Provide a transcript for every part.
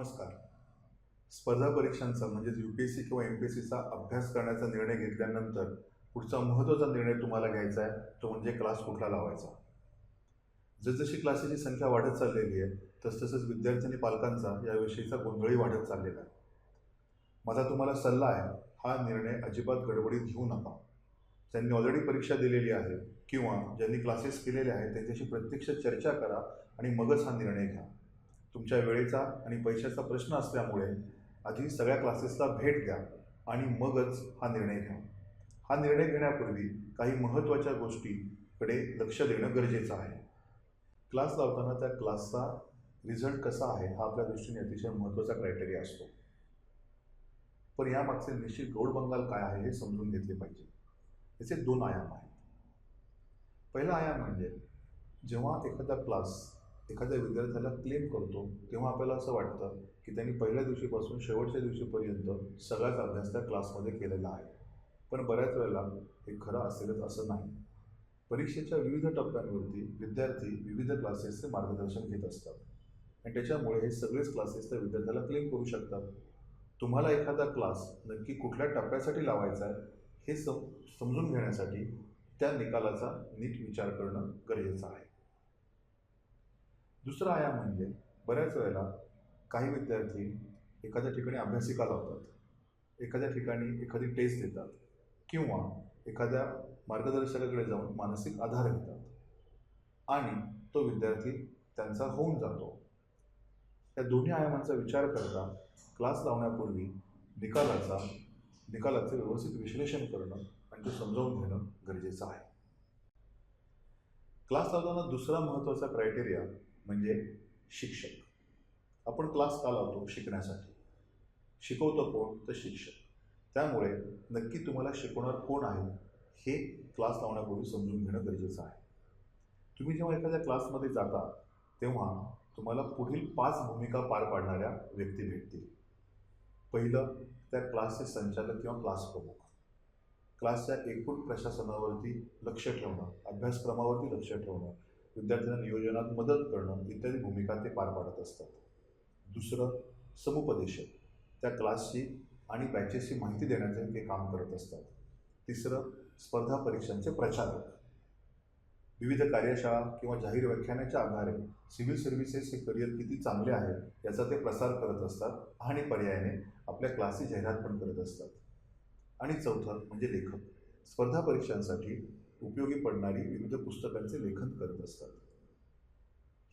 नमस्कार. स्पर्धा परीक्षांचा म्हणजेच UPSC किंवा MPSCचा अभ्यास करण्याचा निर्णय घेतल्यानंतर पुढचा महत्त्वाचा निर्णय तुम्हाला घ्यायचा आहे, तो म्हणजे क्लास कुठला लावायचा. जसजशी क्लासेसची संख्या वाढत चाललेली आहे, तसतसंच विद्यार्थी आणि पालकांचा याविषयीचा गोंधळही वाढत चाललेला आहे. माझा तुम्हाला सल्ला आहे, हा निर्णय अजिबात गडबडीत घेऊ नका. ज्यांनी ऑलरेडी परीक्षा दिलेली आहे किंवा ज्यांनी क्लासेस केलेले आहेत त्यांच्याशी प्रत्यक्ष चर्चा करा आणि मगच हा निर्णय घ्या. तुमच्या वेळेचा आणि पैशाचा प्रश्न असल्यामुळे आधी सगळ्या क्लासेसला भेट द्या आणि मगच हा निर्णय घ्या. हा निर्णय घेण्यापूर्वी काही महत्त्वाच्या गोष्टीकडे लक्ष देणं गरजेचं आहे. क्लास लावताना त्या क्लासचा रिझल्ट कसा आहे हा आपल्या दृष्टीने अतिशय महत्त्वाचा क्रायटेरिया असतो. पण यामागचे निश्चित गौडबंगाल काय आहे हे समजून घेतले पाहिजे. याचे 2 आयाम आहेत. पहिला आयाम म्हणजे जेव्हा एखादा क्लास एखाद्या विद्यार्थ्याला क्लेम करतो तेव्हा आपल्याला असं वाटतं की त्यांनी पहिल्या दिवशीपासून शेवटच्या दिवशीपर्यंत सगळाच अभ्यास त्या क्लासमध्ये केलेला आहे. पण बऱ्याच वेळेला हे खरं असेलच असं नाही. परीक्षेच्या विविध टप्प्यांवरती विद्यार्थी विविध क्लासेसचे मार्गदर्शन घेत असतात आणि त्याच्यामुळे हे सगळेच क्लासेस त्या विद्यार्थ्याला क्लेम करू शकतात. तुम्हाला एखादा क्लास नक्की कुठल्या टप्प्यासाठी लावायचा आहे हे समजून घेण्यासाठी त्या निकालाचा नीट विचार करणं गरजेचं आहे. दुसरा आयाम म्हणजे बऱ्याच वेळेला काही विद्यार्थी एखाद्या ठिकाणी अभ्यासिका लावतात, एखाद्या ठिकाणी एखादी टेस्ट देतात किंवा एखाद्या मार्गदर्शकाकडे जाऊन मानसिक आधार घेतात आणि तो विद्यार्थी त्यांचा होऊन जातो. या दोन्ही आयामांचा विचार करता क्लास लावण्यापूर्वी निकालाचे व्यवस्थित विश्लेषण करणं आणि ते समजावून घेणं गरजेचं आहे. क्लास लावताना दुसरा महत्त्वाचा क्रायटेरिया म्हणजे शिक्षक. आपण क्लास का लावतो? शिकण्यासाठी. शिकवतं कोण? तर शिक्षक. त्यामुळे नक्की तुम्हाला शिकवणार कोण आहे हे क्लास लावण्यापूर्वी समजून घेणं गरजेचं आहे. तुम्ही जेव्हा एखाद्या क्लासमध्ये जाता तेव्हा तुम्हाला पुढील 5 भूमिका पार पाडणाऱ्या व्यक्ती भेटतील. पहिलं, त्या क्लासचे संचालक किंवा क्लास प्रमुख. क्लासच्या एकूण प्रशासनावरती लक्ष ठेवणं, अभ्यासक्रमावरती लक्ष ठेवणं, विद्यार्थ्यांना नियोजनात मदत करणं इत्यादी भूमिका ते पार पाडत असतात. दुसरं, समुपदेशक. त्या क्लासची आणि बॅचेसची माहिती देण्याचे ते काम करत असतात. तिसरं, स्पर्धा परीक्षांचे प्रचारक. विविध कार्यशाळा किंवा जाहीर व्याख्यानाच्या आधारे सिव्हिल सर्व्हिसेस हे करिअर किती चांगले आहे याचा ते प्रसार करत असतात आणि पर्यायाने आपल्या क्लासची जाहिरात पण करत असतात. आणि चौथं म्हणजे लेखक. स्पर्धा परीक्षांसाठी उपयोगी पडणारी विविध पुस्तकांचे लेखन करत असतात.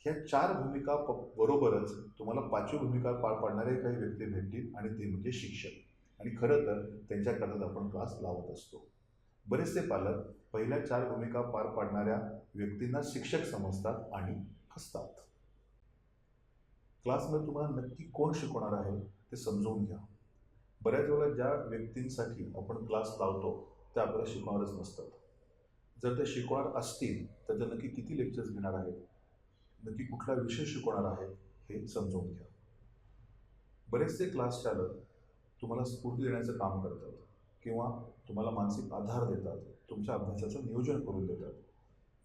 ह्या 4 भूमिका बरोबरच तुम्हाला 5वी भूमिका पार पाडणारे काही व्यक्ती भेटतील आणि ते म्हणजे शिक्षक. आणि खरं तर त्यांच्याकरता आपण क्लास लावत असतो. बरेचसे पालक पहिल्या 4 भूमिका पार पाडणाऱ्या व्यक्तींना शिक्षक समजतात आणि हसतात. क्लासमध्ये तुम्हाला नक्की कोण शिकवणार आहे ते समजून घ्या. बऱ्याच वेळा ज्या व्यक्तींसाठी आपण क्लास लावतो ते आपल्याला शिकवणारच नसतात. जर ते शिकवणार असतील तर ते नक्की किती लेक्चर्स घेणार आहेत, नक्की कुठला विषय शिकवणार आहेत हे समजून घ्या. बरेचसे क्लास चालक तुम्हाला स्फूर्ती देण्याचं काम करतात किंवा तुम्हाला मानसिक आधार देतात, तुमच्या अभ्यासाचं नियोजन करून देतात.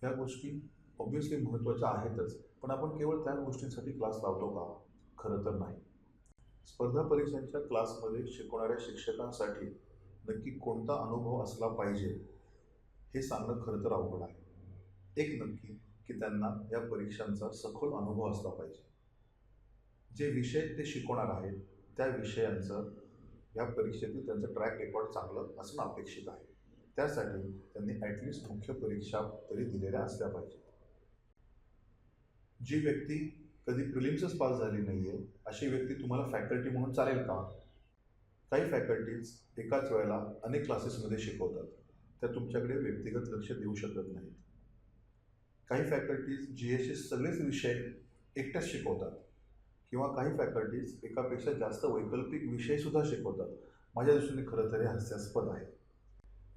ह्या गोष्टी ऑब्व्हियसली महत्त्वाच्या आहेतच, पण आपण केवळ त्याच गोष्टींसाठी क्लास लावतो का? खरं तर नाही. स्पर्धा परीक्षांच्या क्लासमध्ये शिकवणाऱ्या शिक्षकांसाठी नक्की कोणता अनुभव असला पाहिजे हे सांगणं खरं तर अवघड आहे. एक नक्की की त्यांना या परीक्षांचा सखोल अनुभव असला पाहिजे. जे विषय ते शिकवणार आहेत त्या विषयांचं या परीक्षेतील त्यांचं ट्रॅक रेकॉर्ड चांगलं असणं अपेक्षित आहे. त्यासाठी त्यांनी ॲटलिस्ट मुख्य परीक्षा तरी दिलेल्या असल्या पाहिजेत. जी व्यक्ती कधी प्रिलिम्सच पास झाली नाही आहे अशी व्यक्ती तुम्हाला फॅकल्टी म्हणून चालेल का? काही फॅकल्टीज एकाच वेळेला अनेक क्लासेसमध्ये शिकवतात, त्या तुमच्याकडे व्यक्तिगत लक्ष देऊ शकत नाहीत. काही फॅकल्टीज GSचे सगळेच विषय एकट्याच शिकवतात किंवा काही फॅकल्टीज एकापेक्षा जास्त वैकल्पिक विषयसुद्धा शिकवतात. माझ्या दृष्टीने खरं तर हे हास्यास्पद आहे.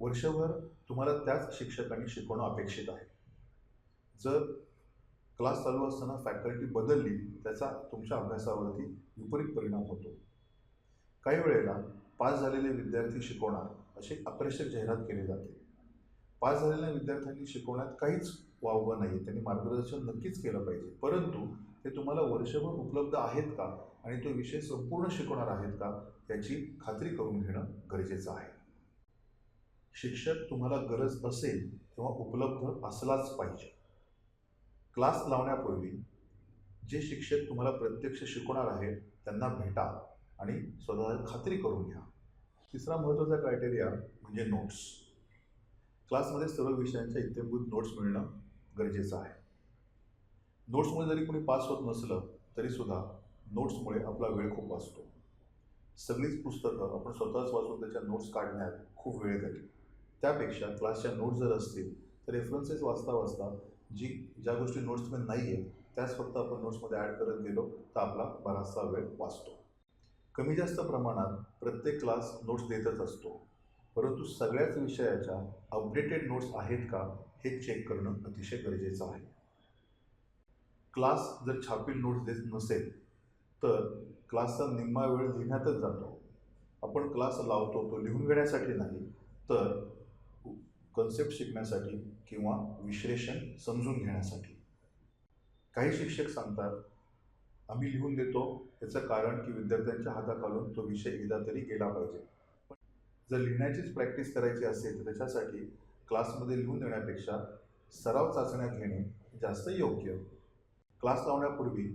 वर्षभर तुम्हाला त्याच शिक्षकांनी शिकवणं अपेक्षित आहे. जर क्लास चालू असताना फॅकल्टी बदलली त्याचा तुमच्या अभ्यासावरती विपरीत परिणाम होतो. काही वेळेला पास झालेले विद्यार्थी शिकवणार अशी अप्रेषक जाहिरात केली जाते. पास झालेल्या विद्यार्थ्यांनी शिकवण्यात काहीच वावगं नाही, त्यांनी मार्गदर्शन नक्कीच केलं पाहिजे, परंतु ते तुम्हाला वर्षभर उपलब्ध आहेत का आणि तो विषय संपूर्ण शिकवणार आहेत का याची खात्री करून घेणं गरजेचं आहे. शिक्षक तुम्हाला गरज असेल तेव्हा उपलब्ध असलाच पाहिजे. क्लास लावण्यापूर्वी जे शिक्षक तुम्हाला प्रत्यक्ष शिकवणार आहेत त्यांना भेटा आणि स्वतःची खात्री करून घ्या. तिसरा महत्त्वाचा क्रायटेरिया म्हणजे नोट्स. क्लासमध्ये सर्व विषयांच्या इत्थंभूत नोट्स मिळणं गरजेचं आहे. नोट्समुळे जरी कोणी पास होत नसलं तरीसुद्धा नोट्समुळे आपला वेळ खूप वाचतो. सगळीच पुस्तकं आपण स्वतःच वाचून त्याच्या नोट्स काढण्यात खूप वेळ जाईल. त्यापेक्षा क्लासच्या नोट्स जर असतील तर रेफरन्सेस वाचता वाचता ज्या गोष्टी नोट्समध्ये नाही आहेत त्याच फक्त आपण नोट्समध्ये ॲड करत गेलो तर आपला बराचसा वेळ वाचतो. कमी जास्त प्रमाणात प्रत्येक क्लास नोट्स देतच असतो, परंतु सगळ्याच विषयाच्या अपडेटेड नोट्स आहेत का हे चेक करणं अतिशय गरजेचं आहे. क्लास जर छापील नोट्स देत नसेल तर क्लासचा निम्मा वेळ लिहिण्यातच जातो. आपण क्लास लावतो तो लिहून घेण्यासाठी नाही, तर कन्सेप्ट शिकण्यासाठी किंवा विश्लेषण समजून घेण्यासाठी. काही शिक्षक सांगतात, आम्ही लिहून देतो याचं कारण की विद्यार्थ्यांच्या हाताखालून तो विषय एकदा तरी गेला पाहिजे. जर लिहिण्याचीच प्रॅक्टिस करायची असेल तर त्याच्यासाठी क्लासमध्ये लिहून देण्यापेक्षा सराव चाचण्या घेणे जास्त योग्य. क्लास लावण्यापूर्वी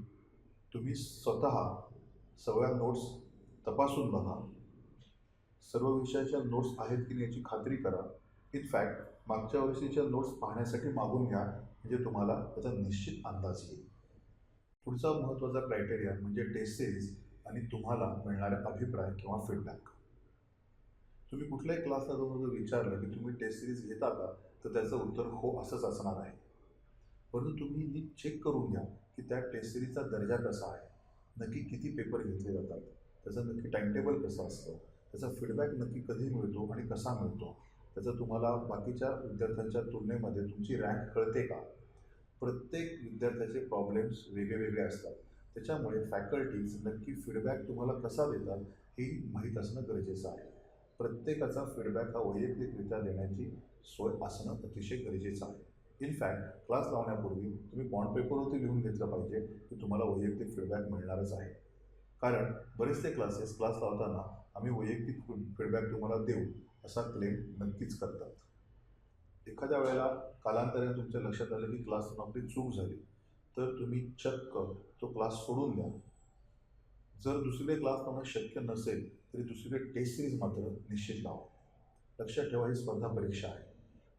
तुम्ही स्वतः सगळ्या नोट्स तपासून बघा. सर्व विषयाच्या नोट्स आहेत की नाही याची खात्री करा. इनफॅक्ट मागच्या वर्षीच्या नोट्स पाहण्यासाठी मागून घ्या, म्हणजे तुम्हाला त्याचा निश्चित अंदाज येईल. पुढचा महत्त्वाचा क्रायटेरिया म्हणजे टेस्ट सिरीज आणि तुम्हाला मिळणारे अभिप्राय किंवा फीडबॅक. तुम्ही कुठल्याही क्लासला जाऊन जर विचारलं की तुम्ही टेस्ट सिरीज घेता का, तर त्याचं उत्तर हो असंच असणार आहे. परंतु तुम्ही नीट चेक करून घ्या की त्या टेस्ट सिरीजचा दर्जा कसा आहे, नक्की किती पेपर घेतले जातात, त्याचं नक्की टाईमटेबल कसं असतं, त्याचा फीडबॅक नक्की कधी मिळतो आणि कसा मिळतो, त्याचं तुम्हाला बाकीच्या विद्यार्थ्यांच्या तुलनेमध्ये तुमची रँक कळते का. प्रत्येक विद्यार्थ्याचे प्रॉब्लेम्स वेगळे असतात, त्याच्यामुळे फॅकल्टीज नक्की फीडबॅक तुम्हाला कसा देतात हे माहीत असणं गरजेचं आहे. प्रत्येकाचा फीडबॅक हा वैयक्तिकरित्या देण्याची सोय असणं अतिशय गरजेचं आहे. इनफॅक्ट क्लास लावण्यापूर्वी तुम्ही बॉन्ड पेपरवरती लिहून घेतलं पाहिजे की तुम्हाला वैयक्तिक फीडबॅक मिळणारच आहे. कारण बरेचसे क्लास लावताना आम्ही वैयक्तिक फीडबॅक तुम्हाला देऊ असा क्लेम नक्कीच करतात. एखाद्या वेळेला कालांतराने तुमच्या लक्षात आलं की क्लासला आपली चूक झाली तर तुम्ही चक्क तो क्लास सोडून द्या. जर दुसरे क्लास लावणं शक्य नसेल तरी दुसरे टेस्ट सिरीज मात्र निश्चित लावा. लक्षात ठेवा, ही स्पर्धा परीक्षा आहे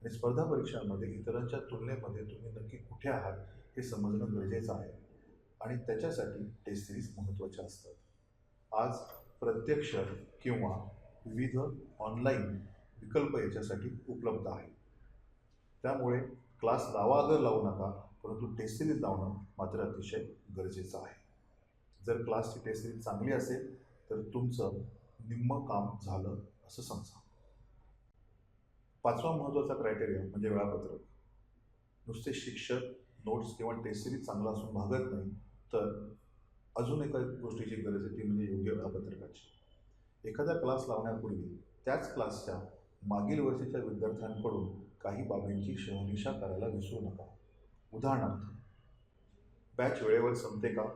आणि स्पर्धा परीक्षांमध्ये इतरांच्या तुलनेमध्ये तुम्ही नक्की कुठे आहात हे समजणं गरजेचं आहे आणि त्याच्यासाठी टेस्ट सिरीज महत्त्वाच्या असतात. आज प्रत्यक्ष किंवा विविध ऑनलाईन विकल्प याच्यासाठी उपलब्ध आहेत. त्यामुळे क्लास लावा अगर लावू नका, परंतु टेस्ट सिरीज लावणं मात्र अतिशय गरजेचं आहे. जर क्लासची टेस्ट सिरीज चांगली असेल तर तुमचं निम्मं काम झालं असं समजा. पाचवा महत्त्वाचा क्रायटेरिया म्हणजे वेळापत्रक. नुसते शिक्षक, नोट्स किंवा टेस्ट सिरीज चांगला असून भागत नाही, तर अजून एका गोष्टीची गरज आहे, ती म्हणजे योग्य वेळापत्रकाची. एखादा क्लास लावण्यापूर्वी त्याच क्लासच्या मागील वर्षीच्या विद्यार्थ्यांकडून काही बाबींची शहानिशा करायला विसरू नका. उदाहरणार्थ, बॅच वेळेवर संपते का,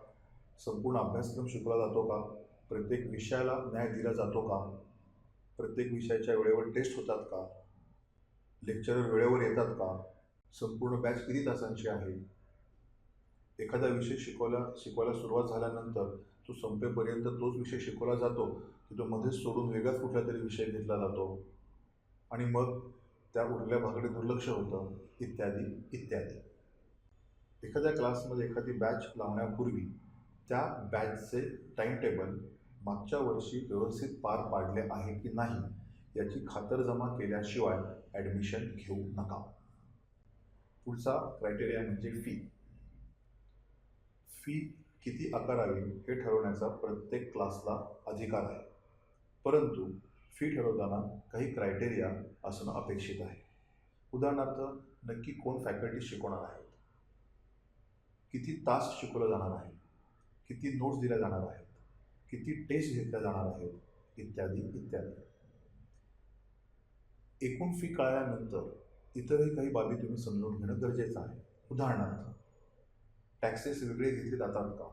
संपूर्ण अभ्यासक्रम शिकवला जातो का, प्रत्येक विषयाला न्याय दिला जातो का, प्रत्येक विषयाच्या वेळेवर टेस्ट होतात का, लेक्चरर वेळेवर येतात का, संपूर्ण बॅच किती तासांची आहे, एखादा विषय शिकवायला सुरुवात झाल्यानंतर तो संपेपर्यंत तोच विषय शिकवला जातो की तो मध्येच सोडून वेगळाच कुठला तरी विषय घेतला जातो आणि मग त्या उरल्या भागाकडे दुर्लक्ष होतं, इत्यादी इत्यादी. एखाद्या क्लासमध्ये एखादी बॅच लावण्यापूर्वी त्या बॅचचे टाईमटेबल मागच्या वर्षी व्यवस्थित पार पाडले आहे की नाही याची खातरजमा केल्याशिवाय ॲडमिशन घेऊ नका. पुढचा क्रायटेरिया म्हणजे फी किती आकारावी हे ठरवण्याचा प्रत्येक क्लासला अधिकार आहे, परंतु फी ठरवताना काही क्रायटेरिया असणं अपेक्षित आहे. उदाहरणार्थ, नक्की कोण फॅकल्टी शिकवणार आहेत, किती तास शिकवलं जाणार आहे, किती नोट्स दिल्या जाणार आहेत, किती टेस्ट घेतल्या जाणार आहेत, इत्यादी इत्यादी. एकूण फी कळल्यानंतर इतरही काही बाबी तुम्ही समजून घेणं गरजेचं आहे. उदाहरणार्थ, टॅक्सेस वेगळे घेतले जातात का,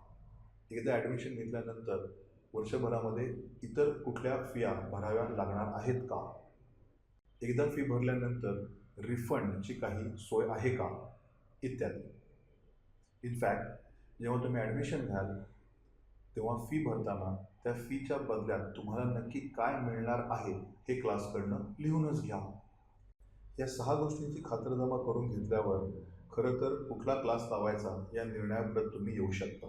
एकदा ॲडमिशन घेतल्यानंतर वर्षभरामध्ये इतर कुठल्या फिया भराव्या लागणार आहेत का? एकदा फी भरल्यानंतर रिफंडची काही सोय आहे का? इत्यादी. इनफॅक्ट जेव्हा तुम्ही ॲडमिशन घ्याल तेव्हा फी भरताना त्या फीच्या बदल्यात तुम्हाला नक्की काय मिळणार आहे हे क्लासकडनं लिहूनच घ्या. या 6 गोष्टींची खातरजमा करून घेतल्यावर खरं तर कुठला क्लास लावायचा या निर्णयापर्यंत तुम्ही येऊ शकता.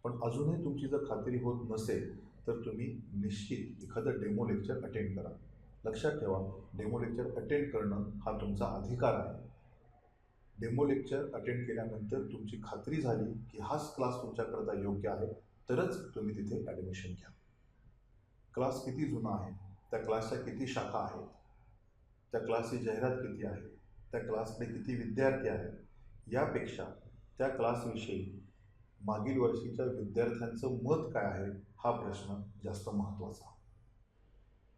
पण अजूनही तुमची जर खात्री होत नसेल तर तुम्ही निश्चित एखादं डेमो लेक्चर अटेंड करा. लक्षात ठेवा, डेमो लेक्चर अटेंड करणं हा तुमचा अधिकार आहे. डेमो लेक्चर अटेंड केल्यानंतर तुमची खात्री झाली की हाच क्लास तुमच्याकरता योग्य आहे, तरच तुम्ही तिथे ॲडमिशन घ्या. क्लास किती जुना आहे, त्या क्लासच्या किती शाखा आहेत, त्या क्लासची जाहिरात किती आहे, त्या क्लासकडे किती विद्यार्थी आहेत, यापेक्षा त्या क्लासविषयी मागील वर्षीच्या विद्यार्थ्यांचं मत काय आहे हा प्रश्न जास्त महत्त्वाचा.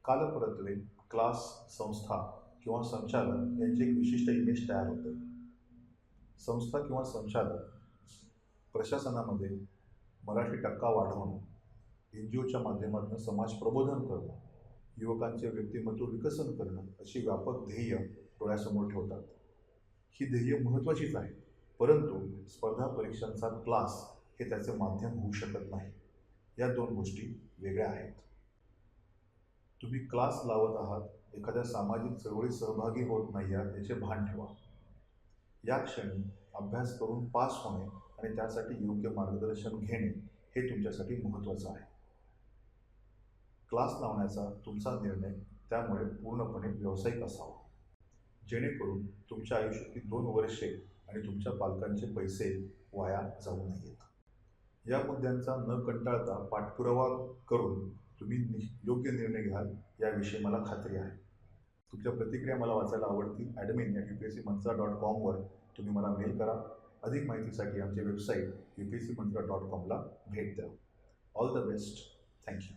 कालपरत्वे क्लास, संस्था किंवा संचालक यांची एक विशिष्ट इमेज तयार होते. संस्था किंवा संचालक प्रशासनामध्ये मराठी टक्का वाढवणं, NGOच्या माध्यमातून समाज प्रबोधन करणं, युवकांचे व्यक्तिमत्व विकसन करणं अशी व्यापक ध्येय डोळ्यासमोर ठेवतात. ही ध्येय महत्त्वाचीच आहेत, परंतु स्पर्धा परीक्षांचा क्लास हे त्याचे माध्यम होऊ शकत नाही. या 2 गोष्टी वेगळ्या आहेत. तुम्ही क्लास लावत आहात, एखाद्या सामाजिक चळवळीत सहभागी होत नाही आहात याचे भान ठेवा. या क्षणी अभ्यास करून पास होणे आणि त्यासाठी योग्य मार्गदर्शन घेणे हे तुमच्यासाठी महत्त्वाचं आहे. क्लास लावण्याचा तुमचा निर्णय त्यामुळे पूर्णपणे व्यावसायिक असावा, जेणेकरून तुमच्या आयुष्यातील 2 वर्षे आणि तुमच्या पालकांचे पैसे वाया जाऊ नयेत. या मुद्द्यांचा न कंटाळता पाठपुरावा करून तुम्ही योग्य निर्णय घ्याल याविषयी मला खात्री आहे. तुमच्या प्रतिक्रिया मला वाचायला आवडतील. admin@upscmantra.com वर तुम्ही मला मेल करा. अधिक माहितीसाठी आमची वेबसाईट upscmantra.com ला भेट द्या. All the best. Thank you.